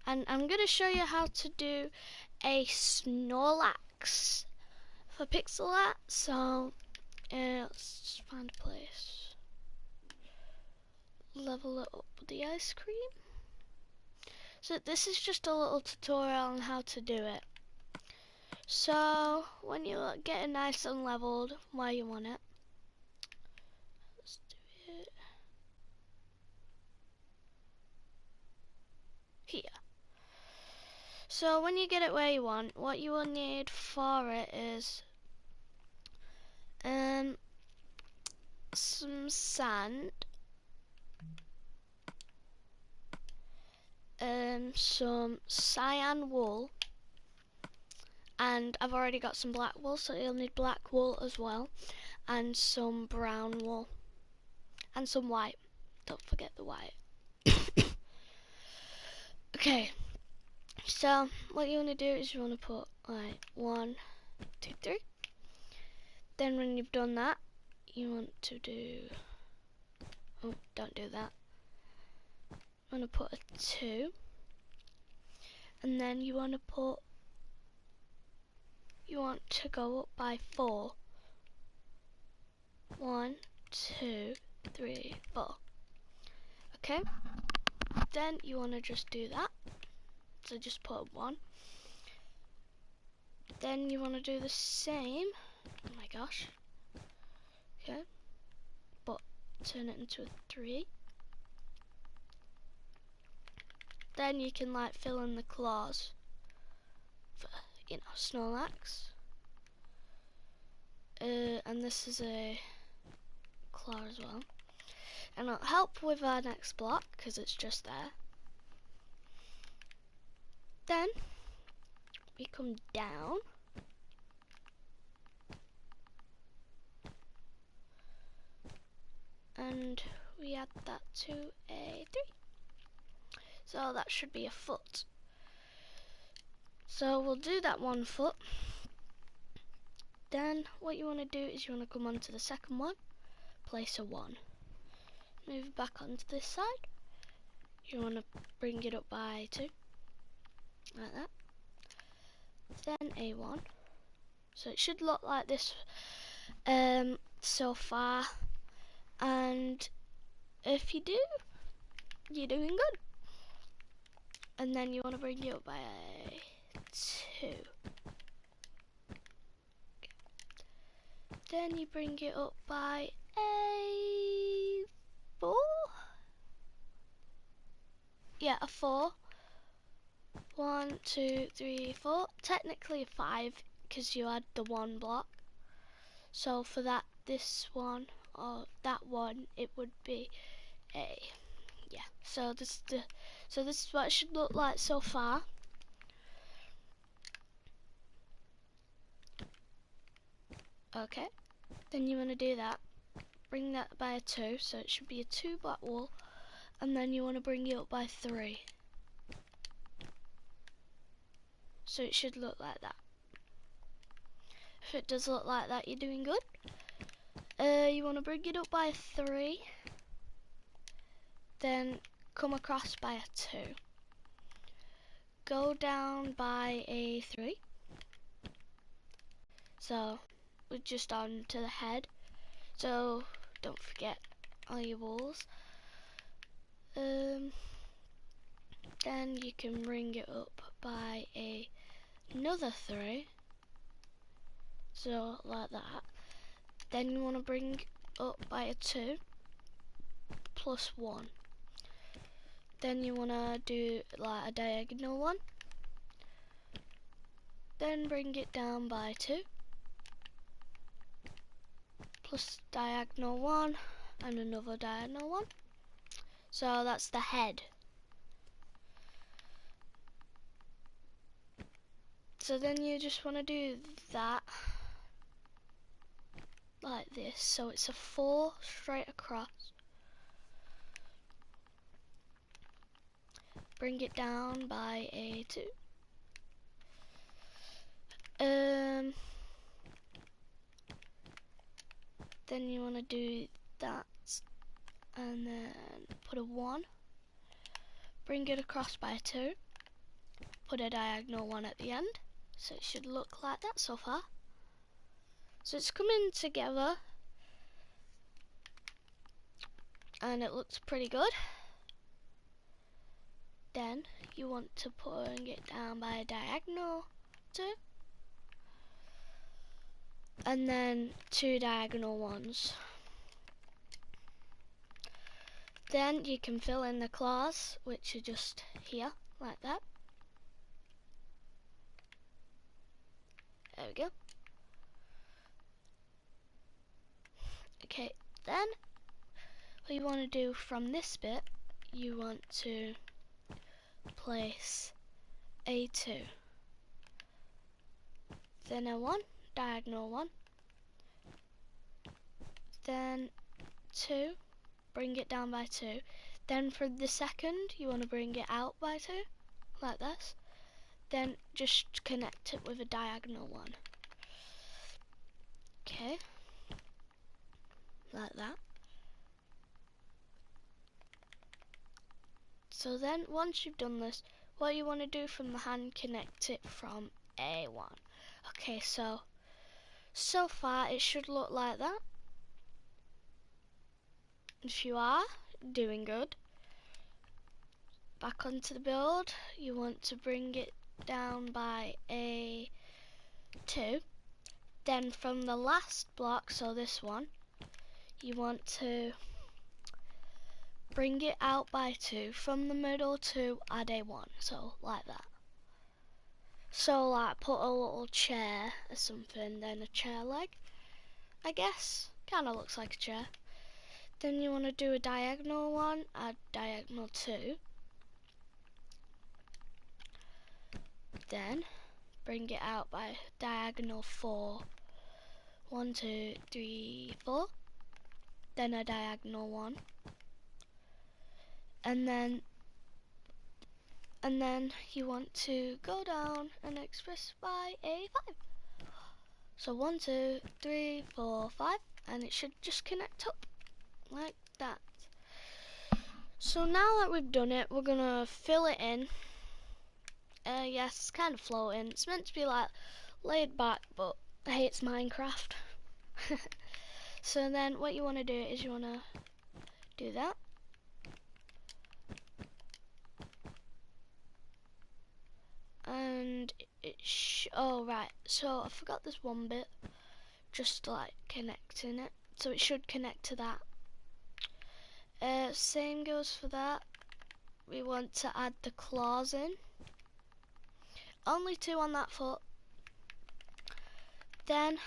And I'm going to show you how to do a snorelax for pixel art. So let's just find a place. Level it up with the ice cream. So this is just a little tutorial on how to do it. So when you get it nice and leveled where you want it, let's do it here. So when you get it where you want, what you will need for it is some sand, some cyan wool, and I've already got some black wool, so you'll need black wool as well, and some brown wool, and some white. Don't forget the white. Okay, so what you want to do is you want to put like 1, 2, 3. Then when you've done that, you want to do, oh, don't do that. You want to put a 2, and then you want to go up by 4. 1, 2, 3, 4. Okay, then you want to just do that, so just put 1. Then you want to do the same, oh my gosh, okay, but turn it into a 3. Then you can like fill in the claws for, you know, Snorlax. And this is a claw as well. And it'll help with our next block because it's just there. Then we come down. And we add that to a 3. So that should be a foot. So we'll do that 1 foot. Then what you want to do is you want to come onto the second one, place a 1. Move it back onto this side. You want to bring it up by 2, like that. Then a 1. So it should look like this so far. And if you do, you're doing good. And then you want to bring it up by 2. Then you bring it up by a 4. Yeah, a 4. 1, 2, 3, 4. Technically a 5 because you add the 1 block. So for that, this one or that one, it would be a, yeah. So this is what it should look like so far. Okay, then you want to do that. Bring that by a 2, so it should be a 2 black wool, and then you want to bring it up by 3. So it should look like that. If it does look like that, you're doing good. You want to bring it up by 3, then come across by a 2. Go down by a 3. So we're just on to the head. So don't forget all your wools. Then you can bring it up by another 3. So like that. Then you want to bring up by a 2 plus 1. Then you want to do like a diagonal one. Then bring it down by 2 plus diagonal 1 and another diagonal 1. So that's the head. So then you just want to do that like this. So it's a 4 straight across. Bring it down by a 2. Then you want to do that and then put a 1. Bring it across by a 2. put a diagonal one at the end. So it should look like that so far. So it's coming together and it looks pretty good. Then you want to put it down by a diagonal 2. And then 2 diagonal ones. Then you can fill in the claws, which are just here, like that. There we go. Okay, then what you want to do from this bit, you want to place a 2. Then a 1, diagonal 1. Then 2, bring it down by 2. Then for the second, you want to bring it out by 2, like this. Then just connect it with a diagonal 1. Okay, like that. So then, once you've done this, what you want to do from the hand, connect it from A1. Okay, so far it should look like that. If you are doing good, back onto the build, you want to bring it down by A2. Then from the last block, so this one, you want to bring it out by 2. From the middle to add a 1, so like that. So like put a little chair or something, then a chair leg, I guess. Kinda looks like a chair. Then you want to do a diagonal 1, add diagonal 2. Then bring it out by diagonal 4. 1, 2, 3, 4. Then a diagonal 1. And then you want to go down and express by a 5. So 1, 2, 3, 4, 5, and it should just connect up like that. So now that we've done it, we're gonna fill it in. Yes, it's kind of floating. It's meant to be like laid back, but hey, it's Minecraft. So then what you want to do is you want to do that. And oh right, so I forgot this one bit, just like connecting it, so it should connect to that. Same goes for that. We want to add the claws in, only 2 on that foot, then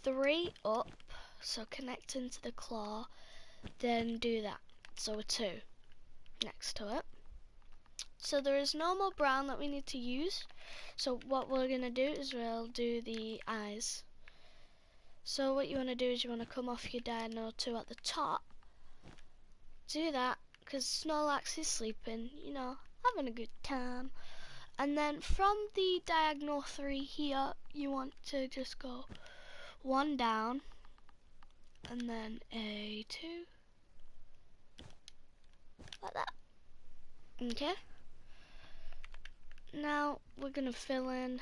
3 up, so connecting to the claw, then do that, so a 2 next to it. So there is no more brown that we need to use, so what we're going to do is we'll do the eyes. So what you want to do is you want to come off your diagonal 2 at the top, do that, because Snorelax is sleeping, you know, having a good time. And then from the diagonal 3 here, you want to just go 1 down, and then a 2, like that. Okay. Now we're going to fill in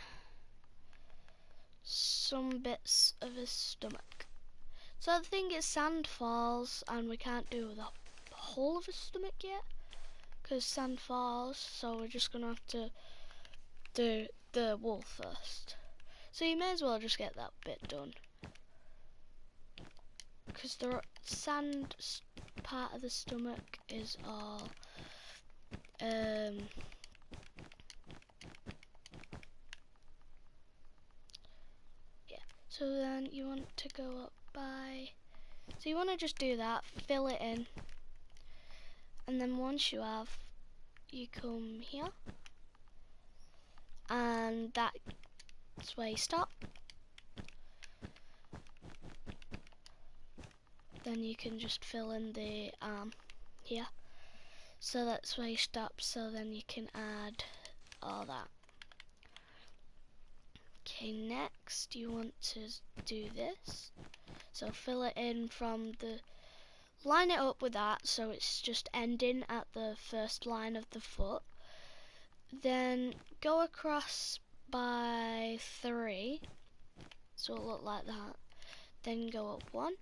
some bits of his stomach. So the thing is, sand falls, and we can't do the whole of his stomach yet, because sand falls, so we're just going to have to do the wool first. So you may as well just get that bit done, because the sand part of the stomach is all yeah. So then you want to go up by, so you want to just do that, fill it in, and then once you have, you come here, and that's where you stop. Then you can just fill in the arm here, so that's where you stop, so then you can add all that. Okay, next you want to do this, so fill it in from the, line it up with that, so it's just ending at the first line of the foot. then go across by 3, so it'll look like that. Then go up 1,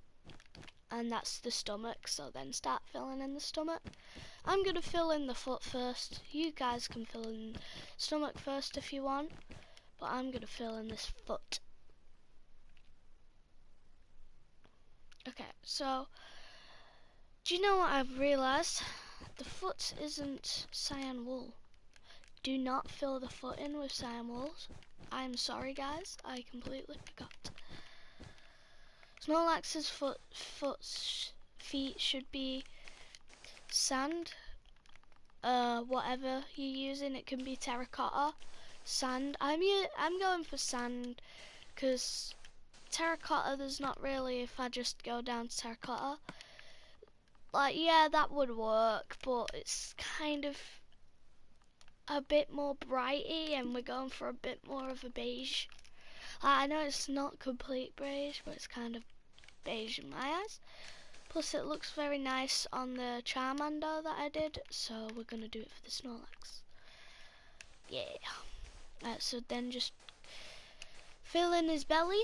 and that's the stomach, so then start filling in the stomach. I'm going to fill in the foot first. You guys can fill in stomach first if you want, but I'm going to fill in this foot. Okay, so do you know what I've realised? The foot isn't cyan wool. Do not fill the foot in with cyan wool. I'm sorry guys, I completely forgot. Snorlax's feet should be sand. Whatever you're using, it can be terracotta, sand. I'm going for sand because terracotta, there's not really, if I just go down to terracotta, like, yeah, that would work, but it's kind of a bit more brighty, and we're going for a bit more of a beige. I know it's not complete beige, but it's kind of beige in my eyes. Plus it looks very nice on the Charmander that I did, so we're going to do it for the Snorlax. Yeah. So then just fill in his belly.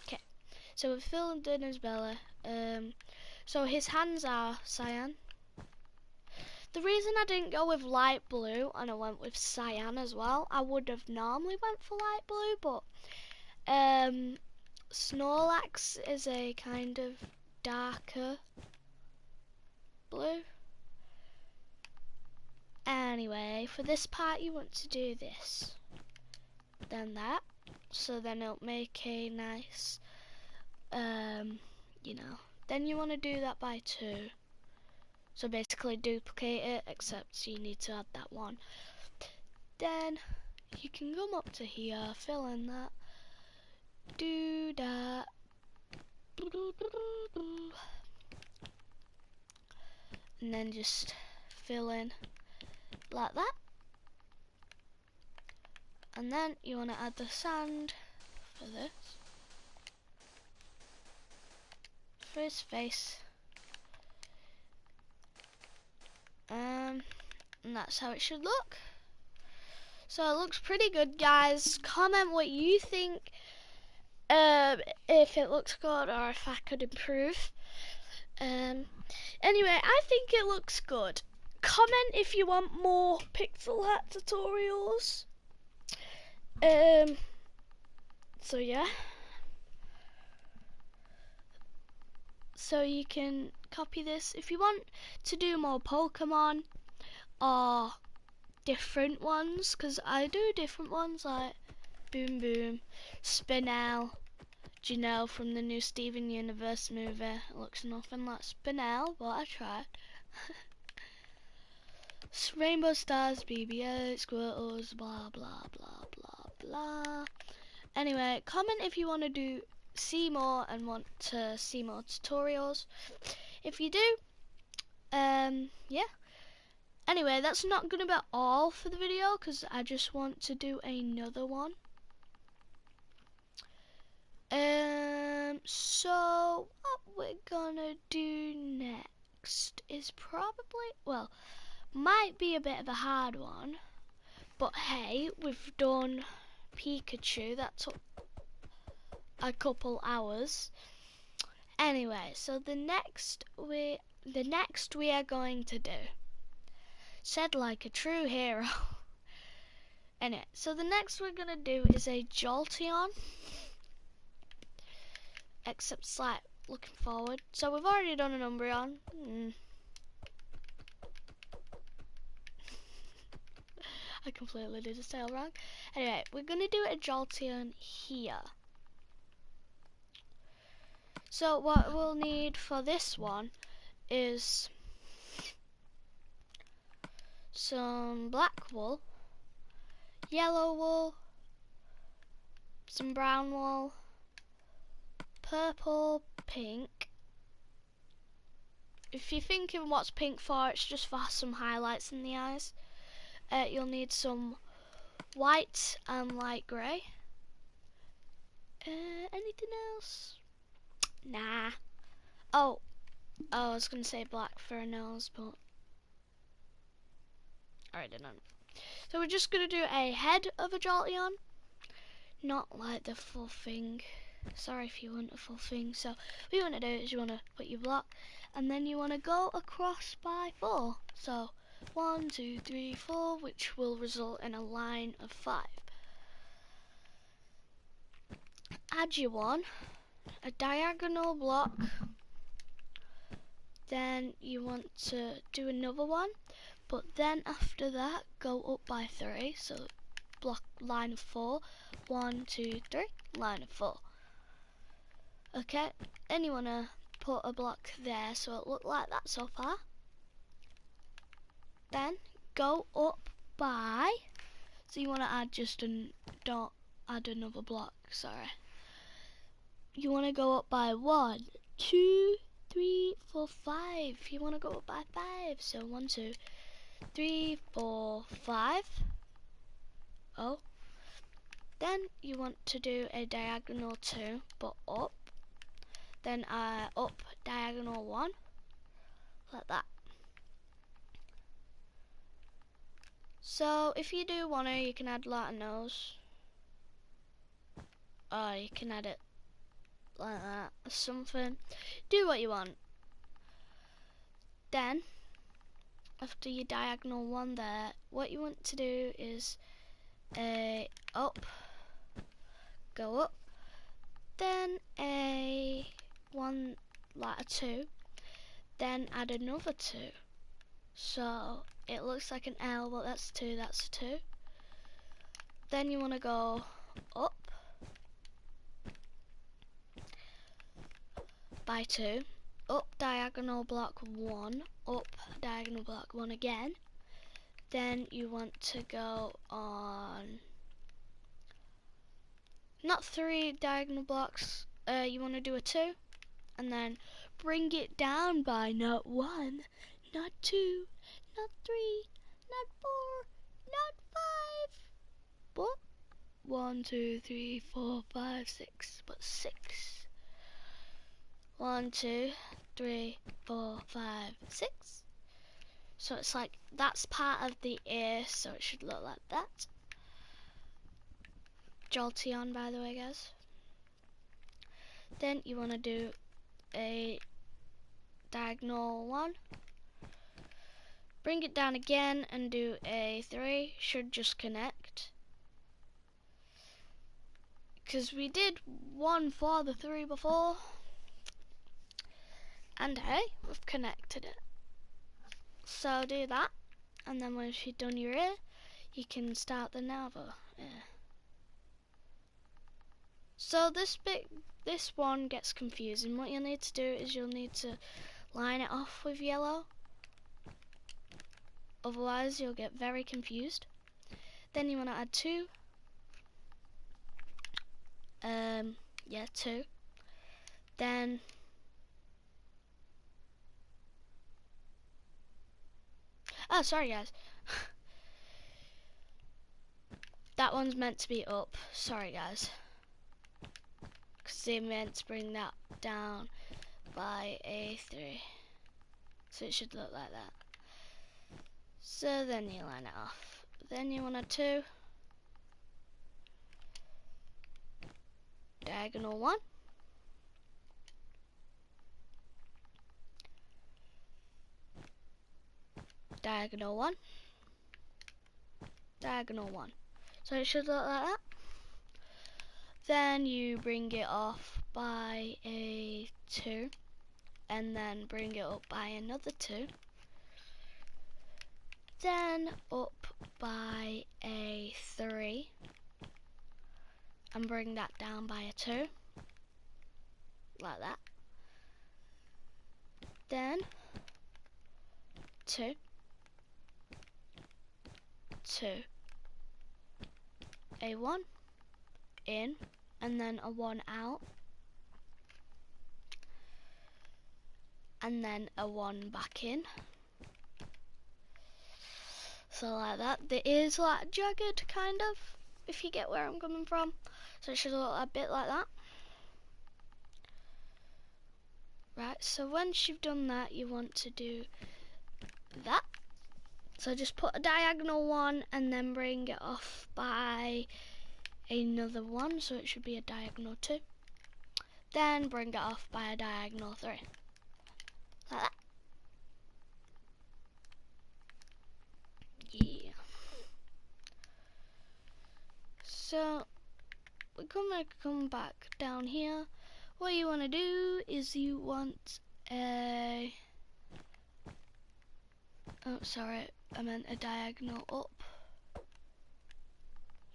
Okay, so we've filled in his belly. So his hands are cyan. The reason I didn't go with light blue and I went with cyan as well, I would have normally went for light blue, but Snorlax is a kind of darker blue. Anyway, for this part you want to do this, then that, so then it'll make a nice, you know, then you want to do that by 2. So basically duplicate it, except you need to add that 1. Then you can come up to here, fill in that, do that, and then just fill in like that. And then you want to add the sand for this, for his face. And that's how it should look. So it looks pretty good, guys. Comment what you think, if it looks good or if I could improve. Anyway, I think it looks good. Comment if you want more pixel art tutorials. So yeah. So you can copy this if you want to do more Pokemon or different ones, because I do different ones like Boom Boom, Spinel. Do you know, from the new Steven Universe movie? It looks nothing like Spinel, but I tried. Rainbow Stars, BB-8, Squirtles, blah blah blah blah blah. Anyway, comment if you want to see more and want to see more tutorials. If you do, yeah. Anyway, that's not gonna be all for the video, because I just want to do another one. So what we're gonna do next is probably, well, might be a bit of a hard one, but hey, we've done Pikachu. That took a couple hours. Anyway, so the next we are going to do, said like a true hero. Anyway, so the next we're gonna do is a Jolteon, except it's like looking forward. So we've already done an Umbreon. I completely did his tail wrong. Anyway, we're gonna do a Jolteon here. So what we'll need for this one is some black wool, yellow wool, some brown wool, purple, pink. If you're thinking what's pink for, it's just for some highlights in the eyes. You'll need some white and light grey. Anything else? Nah. Oh, Oh, I was going to say black for a nose, but I didn't. So we're just going to do a head of a Jolteon, not like the full thing. Sorry if you want a full thing. So what you want to do is you want to put your block, and then you want to go across by 4. So 1, 2, 3, 4, which will result in a line of 5. Add your one, a diagonal block. Then you want to do another one, but then after that go up by 3. So block line of 4. 1, 2, 3, line of 4. Okay, then you want to put a block there so it look like that so far. Then go up by, so you want to add don't add another block, sorry. You want to go up by 1, 2, 3, 4, 5. You want to go up by 5, so 1, 2, 3, 4, 5. Oh, then you want to do a diagonal 2, but up. Then up diagonal 1, like that. So if you do want to, you can add like a nose. Or you can add it like that or something. Do what you want. Then after your diagonal 1 there, what you want to do is up, go up, then a 1 like a 2, then add another 2. So it looks like an L, but that's 2, that's a 2. Then you want to go up by 2, up diagonal block 1, up diagonal block 1 again. Then you want to go on, not 3 diagonal blocks, you want to do a 2, and then bring it down by not 1, not 2, not 3, not 4, not 5, but 1, 2, 3, 4, 5, 6, but 6. 1, 2, 3, 4, 5, 6. So it's like that's part of the ear, so it should look like that. Jolteon, by the way, guys. Then you want to do a diagonal 1. Bring it down again and do a 3. Should just connect. Because we did 1 for the 3 before. And hey, we've connected it. So do that. And then once you've done your ear, you can start the other ear. So this one gets confusing. What you'll need to do is you'll need to line it off with yellow. Otherwise you'll get very confused. Then you want to add 2. 2. Then oh, sorry guys. That one's meant to be up. Sorry guys. Because they meant to bring that down by a 3. So it should look like that. So then you line it off. Then you want a 2. Diagonal 1. Diagonal 1. Diagonal 1. So it should look like that. Then you bring it off by a 2. And then bring it up by another 2. Then up by a 3. And bring that down by a 2. Like that. Then 2. 2. A 1 in, and then a 1 out, and then a 1 back in. So like that. It is like jagged kind of, if you get where I'm coming from. So it should look a bit like that. Right, Right, so once you've done that, you want to do that. So just put a diagonal one and then bring it off by another one, so it should be a diagonal 2. Then bring it off by a diagonal 3. Like that. Yeah. So we're gonna come back down here. What you want to do is you want a... Oh, sorry, I meant a diagonal up.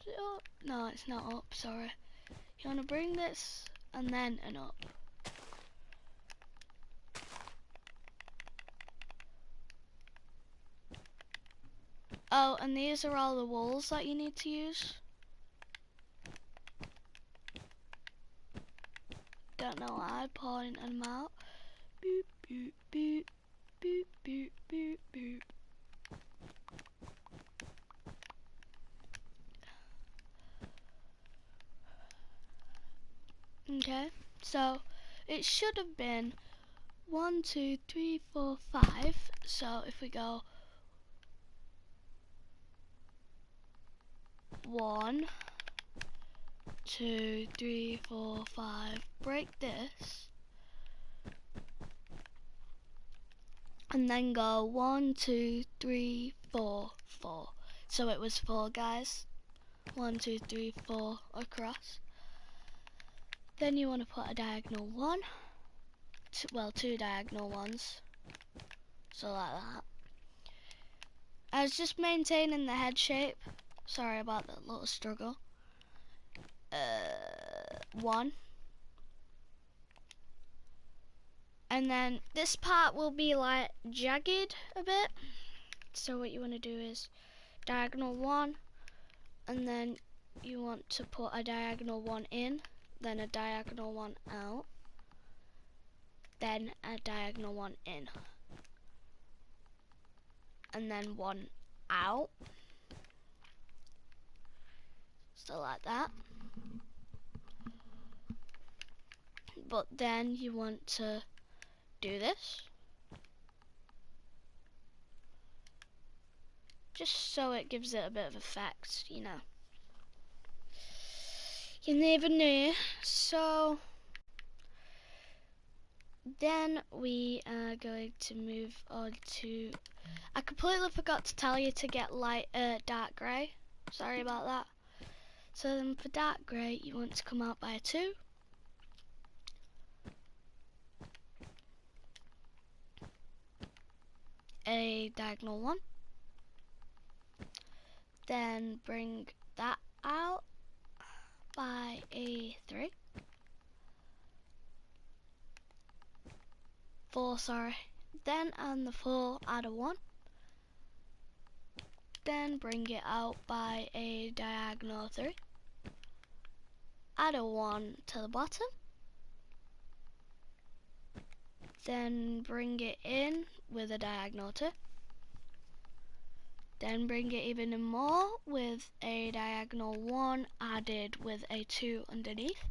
Is it up? No, it's not up, sorry. You want to bring this and then an up. Oh, and these are all the walls that you need to use. Don't know why, pointing them out. Boop, boop, boop, boop, boop, boop, boop. Okay, so it should have been 1, 2, 3, 4, 5. So if we go 1, 2, 3, 4, 5, break this, and then go 1, 2, 3, 4, 4. So it was 4, guys. 1, 2, 3, 4 across. Then you want to put a diagonal 1. Well, 2 diagonal ones. So like that. I was just maintaining the head shape. Sorry about that little struggle. 1. And then this part will be like jagged a bit. So what you want to do is diagonal 1, and then you want to put a diagonal 1 in, then a diagonal 1 out, then a diagonal 1 in, and then 1 out. So like that. But then you want to do this. Just so it gives it a bit of effect, you know. You never know. So then we are going to move on to... I completely forgot to tell you to get light dark grey. Sorry about that. So then for dark grey, you want to come out by a 2. A diagonal 1. Then bring that out by a 3. 4, sorry. Then on the 4, add a 1. Then bring it out by a diagonal 3. Add a 1 to the bottom. Then bring it in with a diagonal 2. Then bring it even more with a diagonal 1 added with a 2 underneath.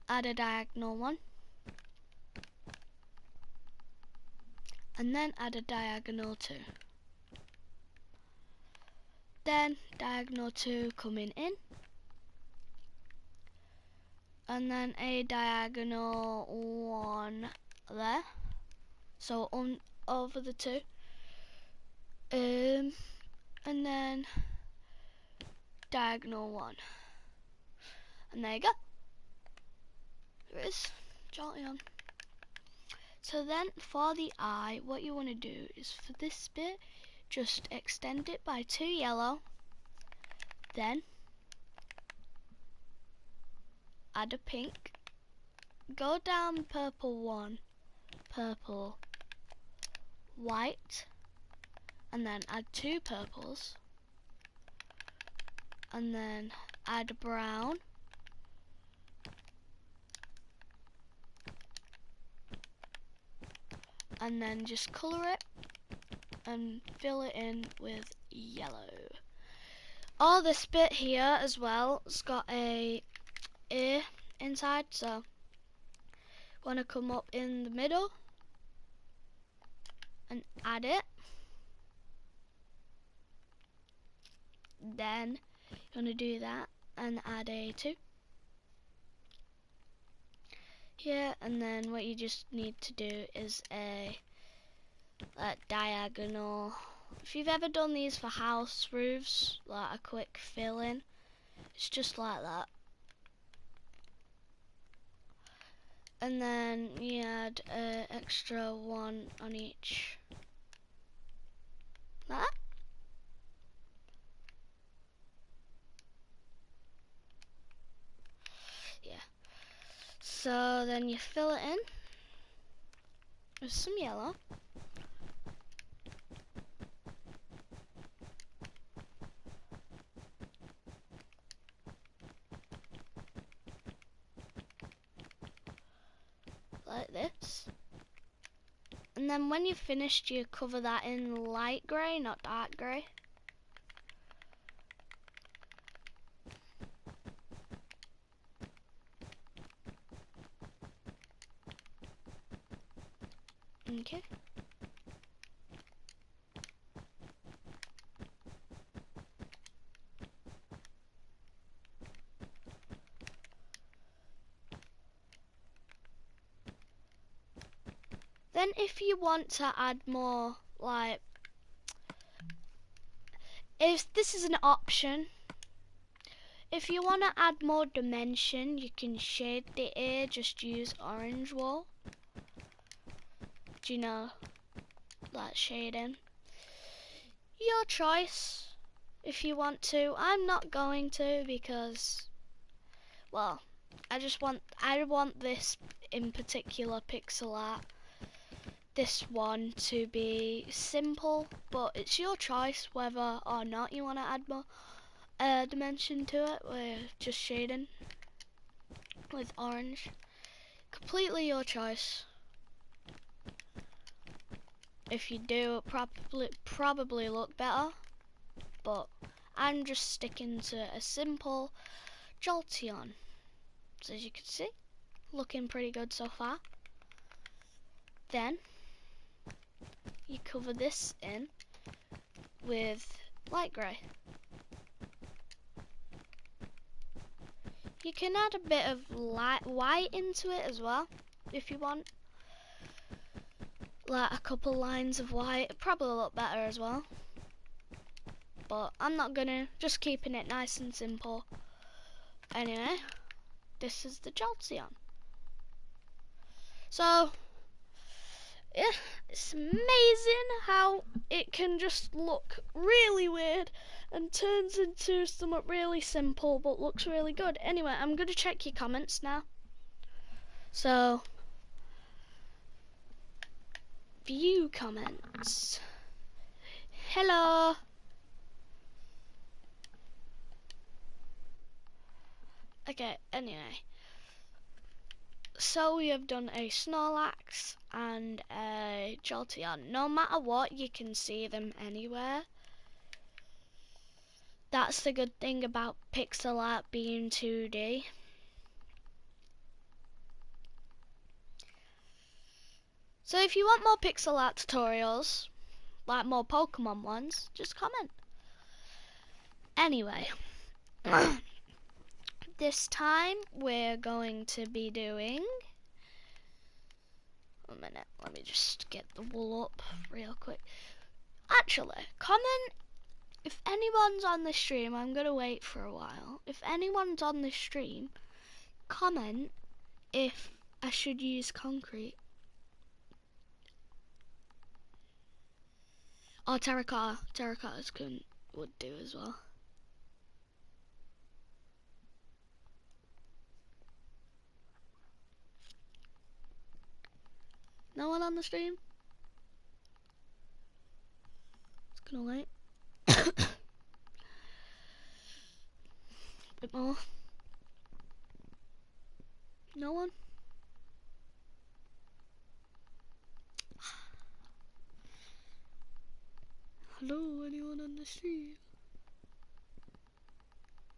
Add a diagonal 1. And then add a diagonal 2. Then diagonal 2 coming in. And then a diagonal 1 there. So over the 2. And then diagonal 1. And there you go. There it is. Jolly on. So then for the eye, what you want to do is for this bit, just extend it by 2 yellow. Then add a pink. Go down purple 1, purple, white, and then add 2 purples. And then add brown. And then just colour it and fill it in with yellow. All this bit here as well has got a ear inside, so want to come up in the middle and add it. Then you want to do that and add a 2 here, and then what you just need to do is a diagonal. If you've ever done these for house roofs, like a quick fill in, it's just like that. And then you add an extra 1 on each, like that. Yeah. So then you fill it in with some yellow. Like this. And then when you've finished, you cover that in light grey, not dark grey. Okay. Then if you want to add more, like, if this is an option, if you want to add more dimension, you can shade the ear, just use orange wool. Do you know that shading? Your choice if you want to. I'm not going to because, well, I want this in particular pixel art, this one, to be simple, but it's your choice whether or not you want to add more dimension to it with just shading with orange. Completely your choice. If you do, it probably look better, but I'm just sticking to a simple Jolteon. So as you can see, looking pretty good so far. Then you cover this in with light grey. You can add a bit of light white into it as well if you want, like a couple lines of white. It'd probably look better as well, but I'm not gonna, just keeping it nice and simple. Anyway, this is the Jolteon. So yeah, it's amazing how it can just look really weird and turns into something really simple but looks really good. Anyway, I'm going to check your comments now. So, view comments. Hello. Okay, anyway. So we have done a Snorlax and a Jolteon. No matter what, you can see them anywhere. That's the good thing about pixel art being 2D. So if you want more pixel art tutorials, like more Pokemon ones, just comment. Anyway, this time we're going to be doing, a minute, let me just get the wool up real quick. Actually, comment if anyone's on the stream. I'm gonna wait for a while. If anyone's on the stream, comment if I should use concrete or terracotta. Terracottas would do as well. No one on the stream? It's gonna wait. Bit more. No one? Hello, anyone on the stream?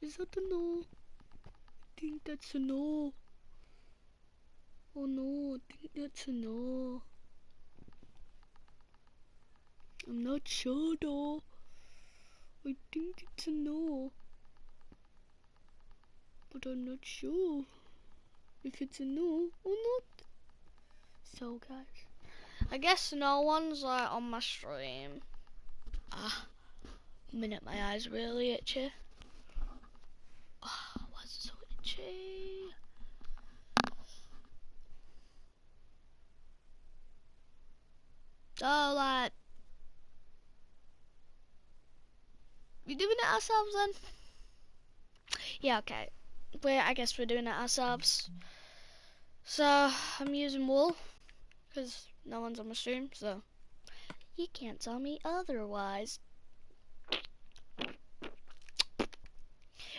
Is that a no? I think that's a no. Oh no, I think that's a no. I'm not sure though. I think it's a no. But I'm not sure if it's a no or not. So guys, I guess no one's like on my stream. Minute my eyes really itchy. Oh, why is it so itchy? So like, we doing it ourselves then? Yeah, okay. I guess we're doing it ourselves. So I'm using wool because no one's on my stream, so you can't tell me otherwise.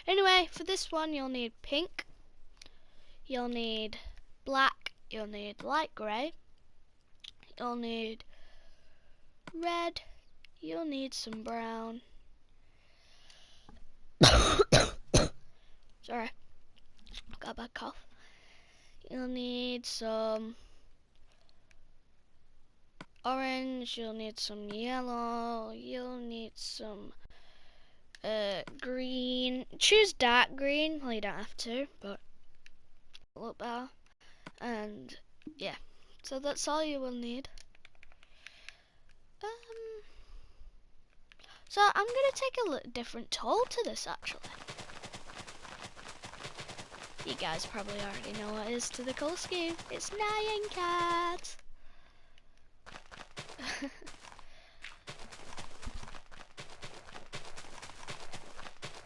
Anyway, for this one you'll need pink, you'll need black, you'll need light grey, you'll need red, you'll need some brown. Sorry, got a bad cough. You'll need some orange, you'll need some yellow, you'll need some green. Choose dark green, well you don't have to, but it'll look better. And yeah, so that's all you will need. So I'm gonna take a different tool to this actually. You guys probably already know what it is to the colour scheme. It's Nyan Cat.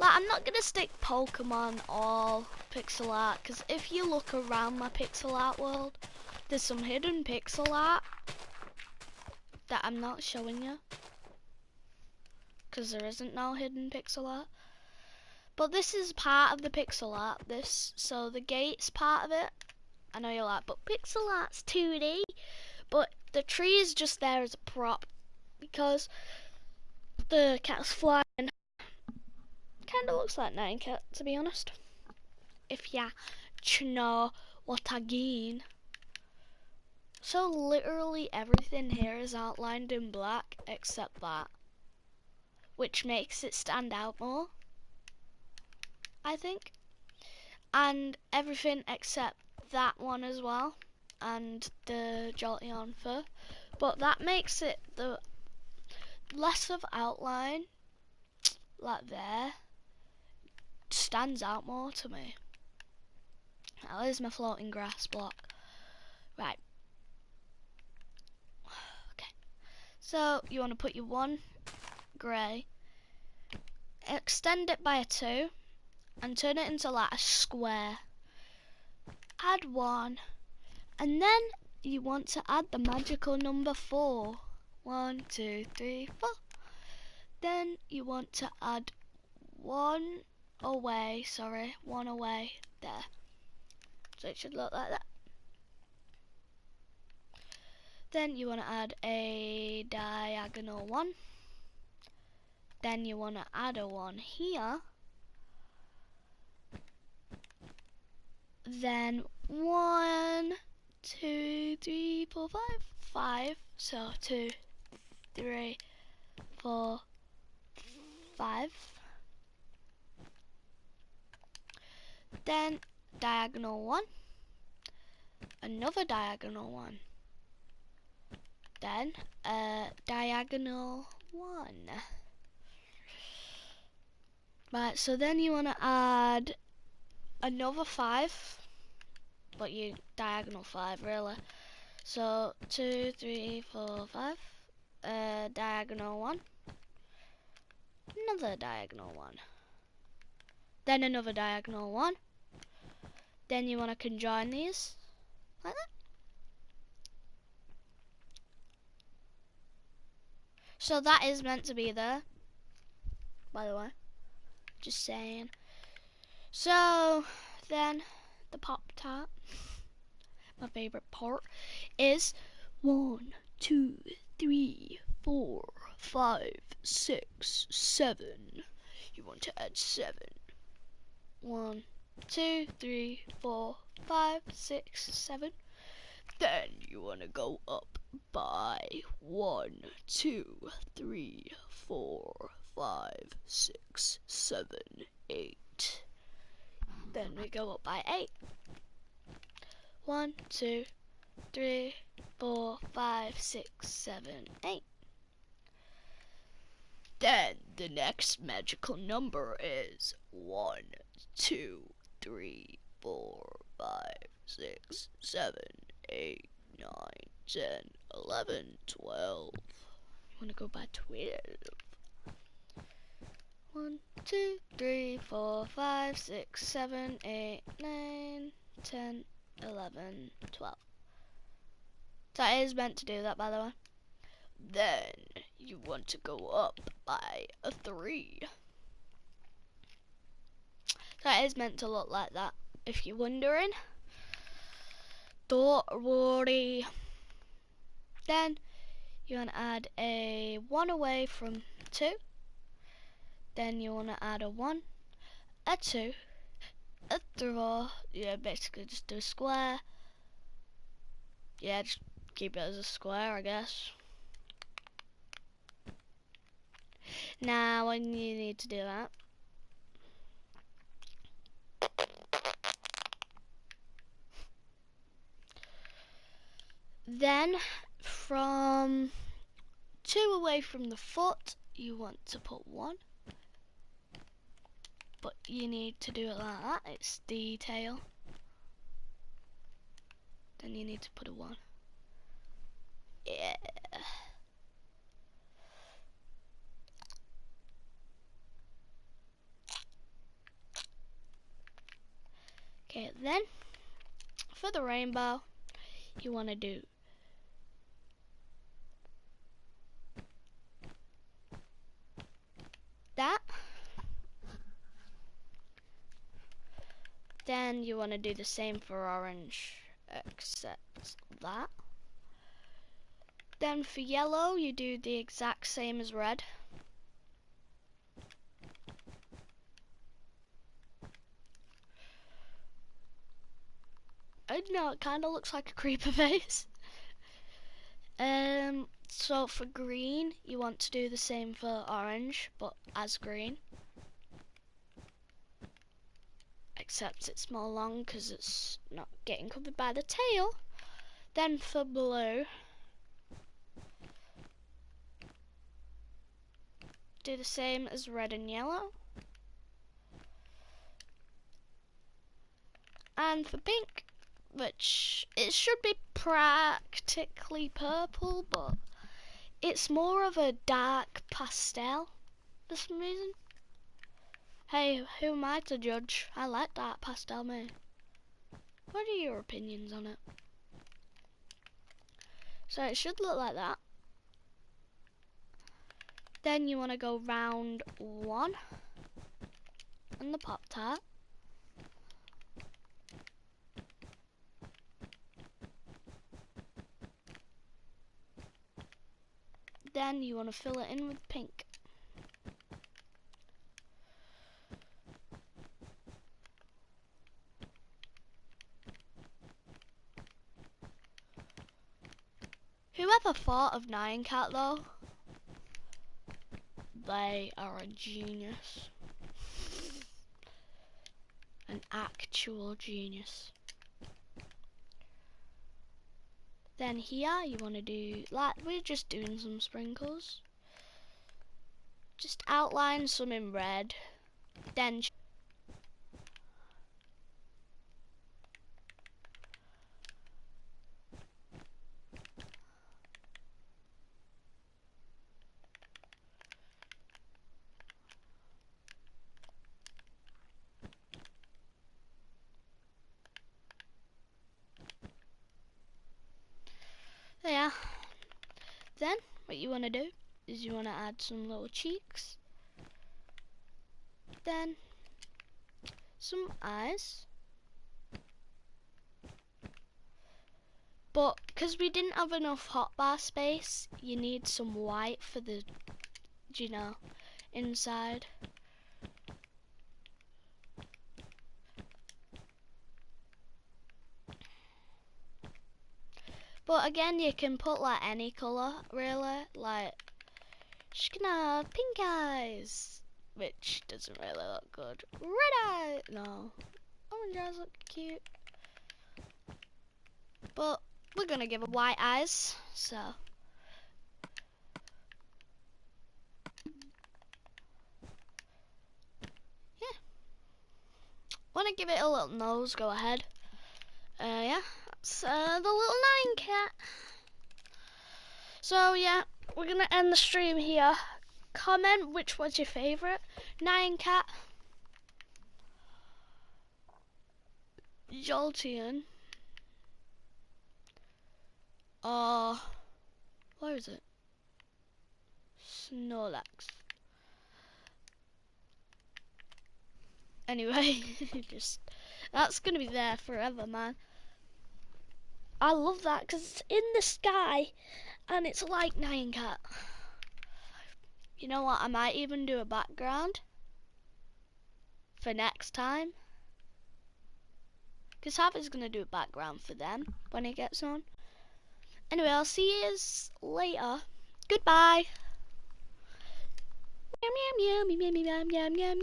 Like, I'm not gonna stick Pokemon or pixel art, because if you look around my pixel art world, there's some hidden pixel art that I'm not showing you, because there isn't no hidden pixel art. But this is part of the pixel art, so the gate's part of it. I know you're like, but pixel art's 2D, but the tree is just there as a prop, because the cat's flying. Kinda looks like Nyan Cat, to be honest. If ya know what I mean. So literally everything here is outlined in black except that, which makes it stand out more, I think. And everything except that one as well, and the Jolteon fur. But that makes it the less of outline, like there, stands out more to me. Now there's my floating grass block. Right. Okay. So you want to put your one grey, extend it by a 2, and turn it into like a square. Add 1, and then you want to add the magical number 4. 1, 2, 3, 4. Then you want to add one away there. So it should look like that. Then you want to add a diagonal 1. Then you want to add a 1 here. Then 1, 2, 3, 4, 5. 5. So 2, 3, 4, 5. Then diagonal 1. Another diagonal 1. Then diagonal 1. Right, so then you want to add another 5, but you diagonal 5 really. So 2, 3, 4, 5. Diagonal 1. Another diagonal 1. Then another diagonal 1. Then you want to conjoin these like that. So that is meant to be there, by the way. Just saying. So then the Pop-Tart, my favourite part, is 1, 2, 3, 4, 5, 6, 7. You want to add 7. 1, 2, 3, 4, 5, 6, 7. Then you want to go up by 1, 2, 3, 4, 5, 6, 7, 8. Then we go up by 8. 1, 2, 3, 4, 5, 6, 7, 8. Then the next magical number is 1, 2, 3, 4, 5, 6, 7, 8, 9, 10, 11, 12. You want to go by 12. 1, 2, 3, 4, 5, 6, 7, 8, 9, 10, 11, 12. That is meant to do that, by the way. Then you want to go up by a 3. That is meant to look like that, if you're wondering. Don't worry. Then you want to add a 1 away from 2. Then you want to add a 1, a 2, a 3. Yeah, basically just do a square. Yeah, just keep it as a square, I guess. Now, when you need to do that, then from 2 away from the foot, you want to put 1. But you need to do it like that. It's the tail. Then you need to put a 1. Yeah. Okay, then for the rainbow, you want to do that. Then you want to do the same for orange, except that. Then for yellow, you do the exact same as red. I don't know, it kind of looks like a creeper face. So for green, you want to do the same for orange, but as green. Except it's more long because it's not getting covered by the tail. Then for blue, do the same as red and yellow. And for pink, which it should be practically purple, but it's more of a dark pastel for some reason. Hey, who am I to judge? I like dark pastel, mate. What are your opinions on it? So it should look like that. Then you want to go round 1 on the Pop-Tart. Then you want to fill it in with pink. Whoever thought of Nyan Cat though, they are a genius. An actual genius. Then here you want to do, like we're just doing some sprinkles. Just outline some in red. Then yeah. Then what you want to do is you want to add some little cheeks. Then some eyes. But because we didn't have enough hotbar space, you need some white for the, you know, inside. But again, you can put like any colour, really. Like, she can have pink eyes, which doesn't really look good. Red eyes, no. Orange eyes look cute. But we're gonna give her white eyes, so. Yeah. Wanna give it a little nose, go ahead. Yeah, that's the little Nyan cat. So yeah, we're gonna end the stream here. Comment which was your favourite, Nyan cat, Jolteon, or where is it? Snorelax. Anyway, just that's gonna be there forever, man. I love that because it's in the sky and it's like Nyan cat. You know what? I might even do a background for next time. Because Happy's going to do a background for them when he gets on. Anyway, I'll see you later. Goodbye. Meow, meow, meow, meow, meow, meow, meow, meow.